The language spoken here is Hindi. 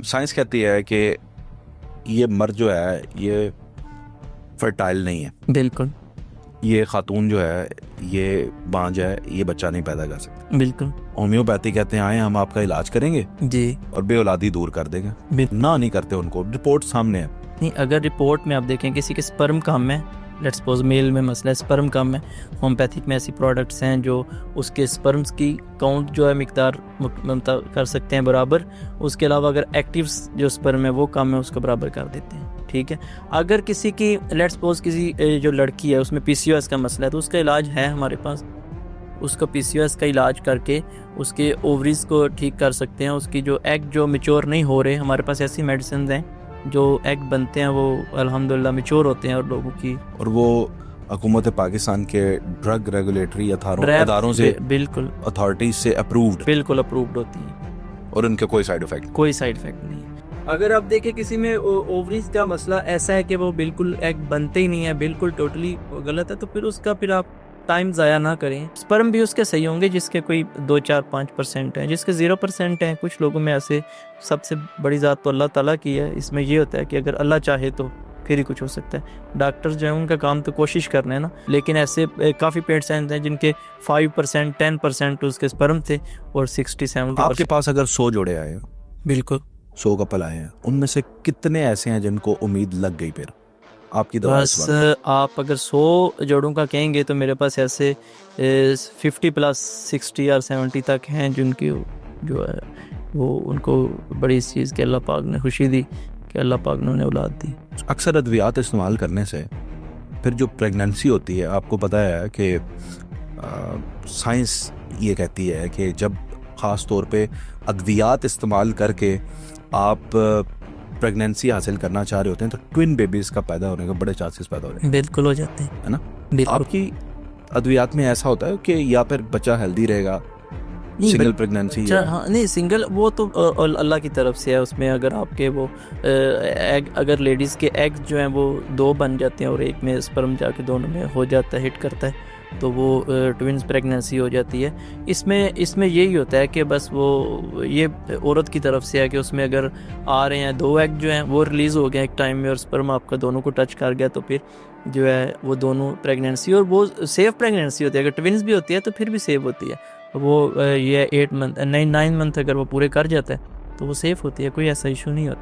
साइंस कहती है कि ये मर्द जो है ये फर्टाइल नहीं है, बिल्कुल ये खातून जो है ये बांझ है, ये बच्चा नहीं पैदा कर सकती। बिल्कुल होम्योपैथी कहते हैं आए हम आपका इलाज करेंगे जी। और बेऔलादी दूर कर देंगे। ना नहीं करते, उनको रिपोर्ट सामने है। नहीं, अगर रिपोर्ट में आप देखें किसी के स्पर्म कम है, लेट्स सपोज मेल में मसला है स्पर्म कम है, होम्योपैथिक में ऐसी प्रोडक्ट्स हैं जो उसके स्पर्म्स की काउंट जो है मिकदार कर सकते हैं बराबर। उसके अलावा अगर एक्टिव जो स्पर्म है वो कम है उसको बराबर कर देते हैं। ठीक है, अगर किसी की लेट्स सपोज किसी जो लड़की है उसमें PCOS का मसला है तो उसका इलाज है हमारे पास। उसका PCOS का इलाज करके उसके ओवरीज को ठीक कर सकते हैं। उसकी जो एग जो मेच्योर नहीं हो रहे, हमारे पास ऐसी मेडिसिन हैं जो एग बनते हैं वो अल्हम्दुलिल्लाह मेच्योर होते हैं और लोगों की, और वो हुकूमत पाकिस्तान के ड्रग रेगुलेटरी अदारों से बिल्कुल अथॉरिटीज से अप्रूव्ड, बिल्कुल अप्रूव्ड होती है और उनके कोई साइड इफेक्ट नहीं। अगर आप देखें किसी में ओवरीज का मसला ऐसा है कि वो बिल्कुल एग बनते ही नहीं है, बिल्कुल टोटली गलत है, तो फिर आप टाइम ज़ाया ना करें। स्पर्म भी उसके सही होंगे जिसके कोई 2-4-5% हैं, जिसके 0% हैं। कुछ लोगों में ऐसे, सबसे बड़ी ज़ात तो अल्लाह ताला की है। इसमें ये होता है कि अगर अल्लाह चाहे तो फिर ही कुछ हो सकता है। डॉक्टर्स जो हैं उनका काम तो कोशिश करना है ना, लेकिन ऐसे काफ़ी पेशेंट्स हैं जिनके 5% 10% उसके स्पर्म थे और 60-70। आपके पास अगर 100 जोड़े आए हैं, बिल्कुल 100 कपल आए हैं, उनमें से कितने ऐसे हैं जिनको उम्मीद लग गई? फिर आपकी दवा बस आप अगर 100 जोड़ों का कहेंगे तो मेरे पास ऐसे 50+ 60 और 70 तक हैं जिनकी जो है वो उनको बड़ी इस चीज़ की अल्लाह पाक ने खुशी दी कि अल्लाह पाक ने उन्हें औलाद दी। अक्सर अद्वियात इस्तेमाल करने से फिर जो प्रेगनेंसी होती है, आपको पता है कि साइंस ये कहती है कि जब ख़ास तौर पे अद्वियात इस्तेमाल करके आप प्रेगनेंसी हासिल करना चाह रहे होते हैं तो ट्विन बेबीज़ का पैदा होने का बड़े चांसेस पैदा हो रहे हैं। बिल्कुल हो जाते हैं, है ना? बिल्कुल। आपकी अद्वियात में ऐसा होता है कि या फिर बच्चा हेल्दी रहेगा, सिंगल प्रेगनेंसी है? हाँ, नहीं सिंगल वो तो अल्लाह की तरफ से है। उसमें अगर आपके वो एग, अगर लेडीज़ के एग जो हैं वो 2 बन जाते हैं और एक में स्पर्म जाके दोनों में हो जाता है, हिट करता है, तो वो ट्विन्स प्रेगनेंसी हो जाती है। इसमें यही होता है कि बस वो ये औरत की तरफ से है कि उसमें अगर आ रहे हैं 2 एग जो हैं वो रिलीज़ हो गए एक टाइम में और स्पर्म आपका दोनों को टच कर गया, तो फिर जो है वो दोनों प्रेगनेंसी, और वो सेफ प्रेगनेंसी होती है। अगर ट्विन्स भी होती है तो फिर भी सेफ होती है। वो ये 9 मंथ अगर वो पूरे कर जाता है तो वो सेफ होती है, कोई ऐसा इशू नहीं होता।